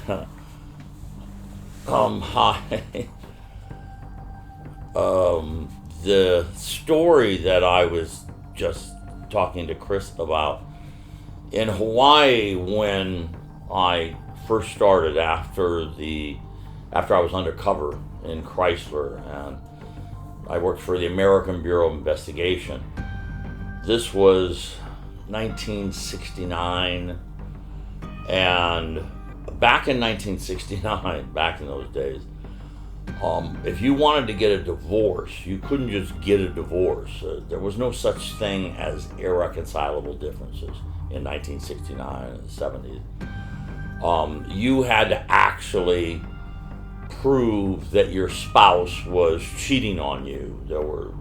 Hi. The story that I was just talking to Chris about in Hawaii when I first started after I was undercover in Chrysler and I worked for the American Bureau of Investigation. This was 1969, and back in 1969, back in those days, if you wanted to get a divorce, you couldn't just get a divorce. There was no such thing as irreconcilable differences in 1969 and the 70s. You had to actually prove that your spouse was cheating on you. There were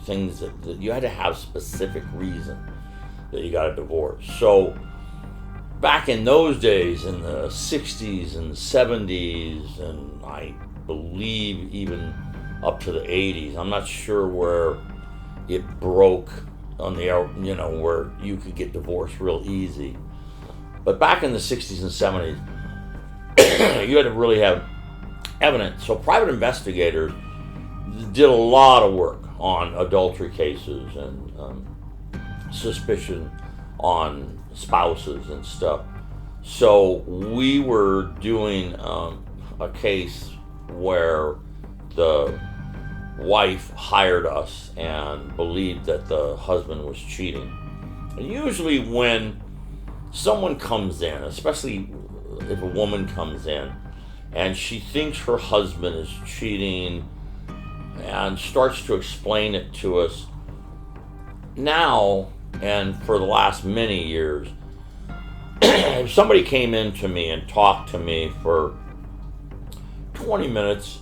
things that you had to have specific reason that you got a divorce. So back in those days, in the 60s and 70s, and I believe even up to the 80s, I'm not sure where it broke on the, where you could get divorced real easy. But back in the 60s and 70s, you had to really have evidence. So private investigators did a lot of work on adultery cases and suspicion on spouses and stuff. So we were doing a case where the wife hired us and believed that the husband was cheating. And usually when someone comes in, especially if a woman comes in and she thinks her husband is cheating and starts to explain it to us now and for the last many years, if somebody came in to me and talked to me for 20 minutes,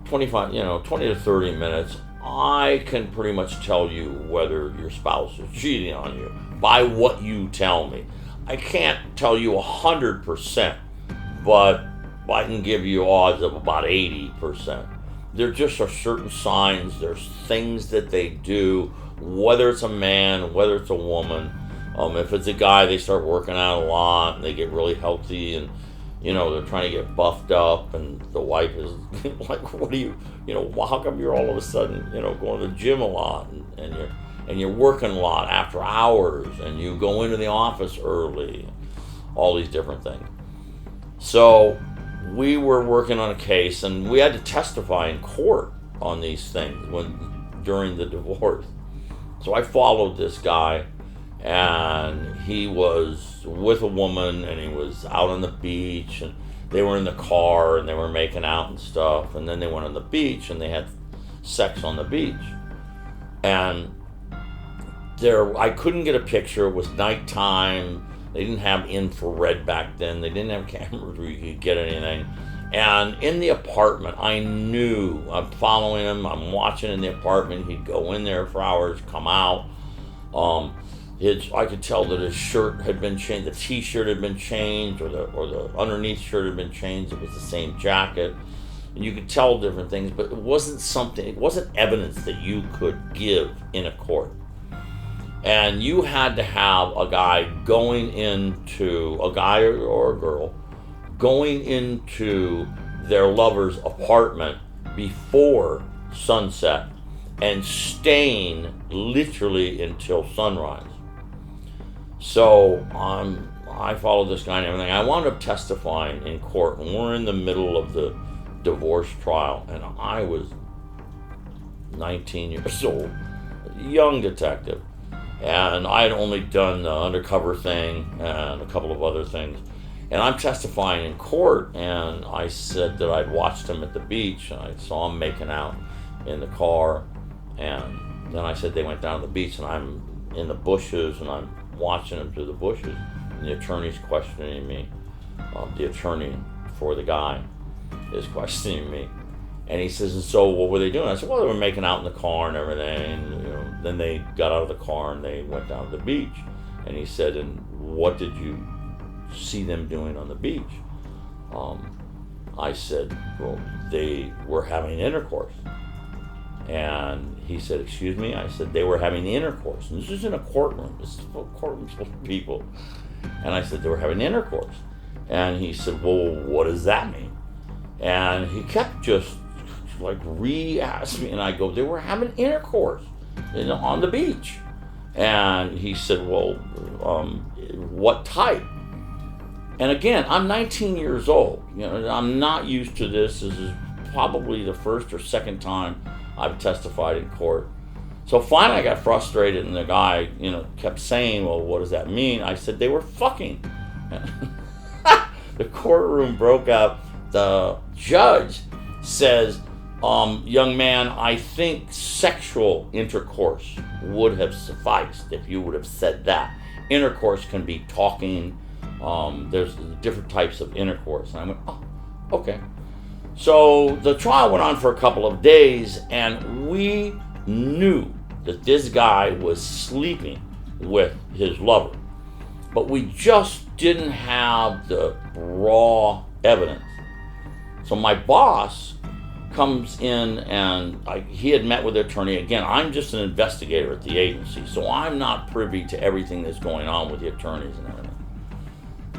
20 to 30 minutes, I can pretty much tell you whether your spouse is cheating on you by what you tell me. I can't tell you 100%, but I can give you odds of about 80%. There just are certain signs, there's things that they do, whether it's a man, whether it's a woman. If it's a guy, they start working out a lot, and they get really healthy, and they're trying to get buffed up, and the wife is like, what do you, how come you're all of a sudden, going to the gym a lot, and you're working a lot after hours, and you go into the office early, all these different things. So we were working on a case, and we had to testify in court on these things during the divorce. So I followed this guy, and he was with a woman, and he was out on the beach, and they were in the car, and they were making out and stuff, and then they went on the beach, and they had sex on the beach. And I couldn't get a picture. It was nighttime. They didn't have infrared back then. They didn't have cameras where you could get anything. And in the apartment, I knew, I'm following him, I'm watching in the apartment. He'd go in there for hours, come out. I could tell that his shirt had been changed, the t-shirt had been changed, or the underneath shirt had been changed. It was the same jacket. And you could tell different things, but it wasn't evidence that you could give in a court. And you had to have a guy or a girl, going into their lover's apartment before sunset and staying literally until sunrise. So I followed this guy and everything. I wound up testifying in court, and we're in the middle of the divorce trial, and I was 19 years old, a young detective. And I had only done the undercover thing and a couple of other things. And I'm testifying in court, and I said that I'd watched him at the beach, and I saw him making out in the car. And then I said they went down to the beach, and I'm in the bushes, and I'm watching him through the bushes. And the attorney's questioning me. The attorney for the guy is questioning me. And he says, and so what were they doing? I said, well, they were making out in the car and everything. Then they got out of the car and they went down to the beach. And he said, and what did you see them doing on the beach? I said, well, they were having intercourse. And he said, excuse me? I said, they were having intercourse. And this is in a courtroom. This is a courtroom full of people. And I said, they were having intercourse. And he said, well, what does that mean? And he kept just like re-asking me, and I go, they were having intercourse on the beach. And he said, well, what type? And again, I'm 19 years old. I'm not used to this. This is probably the first or second time I've testified in court. So finally I got frustrated, and the guy, kept saying, well, what does that mean? I said, they were fucking. The courtroom broke up. The judge says, young man, I think sexual intercourse would have sufficed if you would have said that. Intercourse can be talking. There's different types of intercourse. And I went, oh, okay. So the trial went on for a couple of days, and we knew that this guy was sleeping with his lover. But we just didn't have the raw evidence. So my boss comes in, and he had met with the attorney. Again, I'm just an investigator at the agency, so I'm not privy to everything that's going on with the attorneys and everything.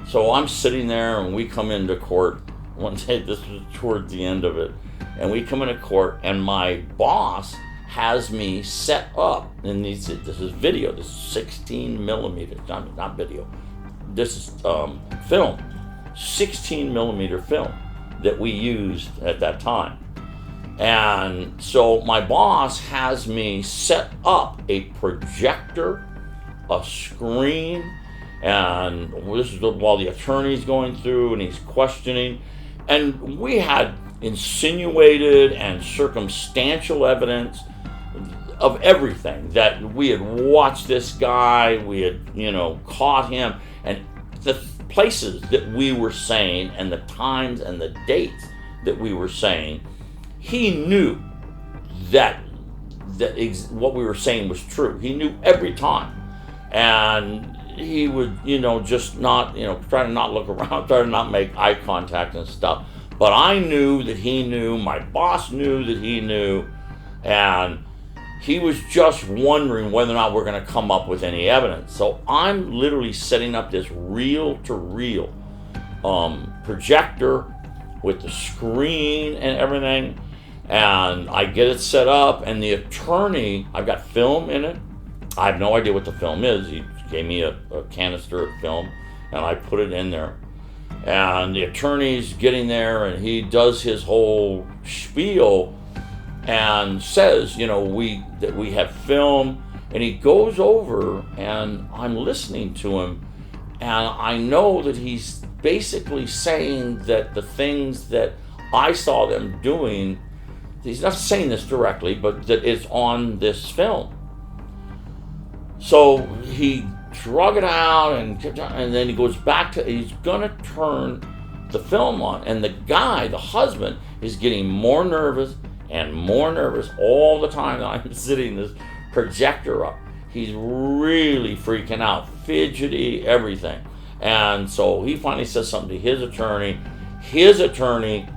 So I'm sitting there, and we come into court one day. This was toward the end of it, and we come into court, and my boss has me set up, and this is video. This is 16 millimeter, not video. This is film, 16 millimeter film that we used at that time. And so my boss has me set up a projector, a screen, and this is while the attorney's going through and he's questioning. And we had insinuated and circumstantial evidence of everything, that we had watched this guy, we had, caught him, and the places that we were saying and the times and the dates that we were saying, he knew that what we were saying was true. He knew every time. And he would, just not, try to not look around, try to not make eye contact and stuff. But I knew that he knew, my boss knew that he knew, and he was just wondering whether or not we're going to come up with any evidence. So I'm literally setting up this reel-to-reel projector with the screen and everything, and I get it set up, and the attorney, I've got film in it. I have no idea what the film is. He gave me a canister of film, and I put it in there. And the attorney's getting there, and he does his whole spiel and says, that we have film, and he goes over, and I'm listening to him, and I know that he's basically saying that the things that I saw them doing, he's not saying this directly, but that it's on this film. So he drug it out, and then he goes back to, he's gonna turn the film on, and the guy, the husband, is getting more nervous and more nervous all the time that I'm sitting this projector up. He's really freaking out, fidgety, everything. And so he finally says something to his attorney. His attorney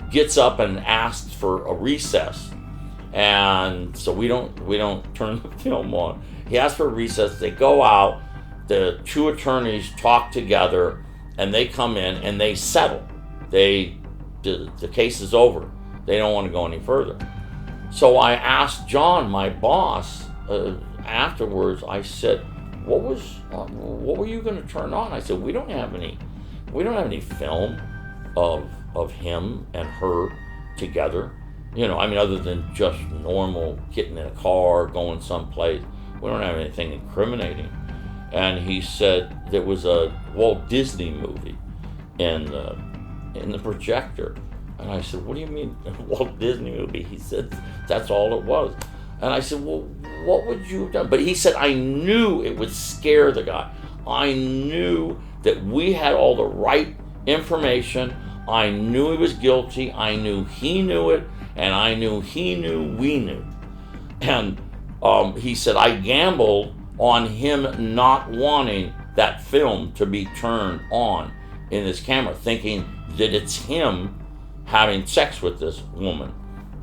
gets up and asks for a recess, and so we don't turn the film on. He asks for a recess. They go out. The two attorneys talk together, and they come in and they settle. The case is over. They don't want to go any further. So I asked John, my boss, afterwards. I said, "What were you going to turn on?" I said, "We don't have any film of him and her together. Other than just normal getting in a car, going someplace. We don't have anything incriminating." And he said there was a Walt Disney movie in the projector. And I said, "What do you mean, a Walt Disney movie?" He said, "That's all it was." And I said, "Well, what would you have done?" But he said, "I knew it would scare the guy. I knew that we had all the right information. I knew he was guilty. I knew he knew it. And I knew he knew we knew." And he said, "I gambled on him not wanting that film to be turned on in this camera, thinking that it's him having sex with this woman."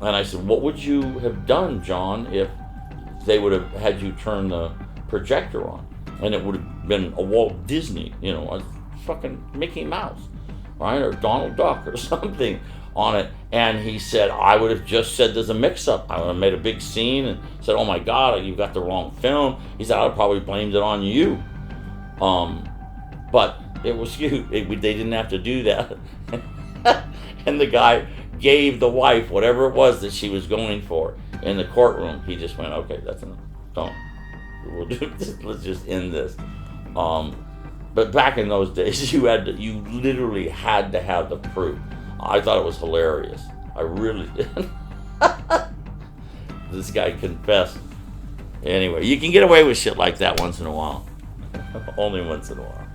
And I said, "What would you have done, John, if they would have had you turn the projector on?" And it would have been a Walt Disney, a fucking Mickey Mouse, right, or Donald Duck or something on it. And he said, I would have just said there's a mix-up. I would have made a big scene and said, oh my God, you got the wrong film. He said, I would have probably blamed it on you. But it was you. They didn't have to do that. And the guy gave the wife whatever it was that she was going for in the courtroom. He just went, okay, that's enough. Don't. We'll do this. Let's just end this. But back in those days, you literally had to have the proof. I thought it was hilarious. I really did. This guy confessed. Anyway, you can get away with shit like that once in a while. Only once in a while.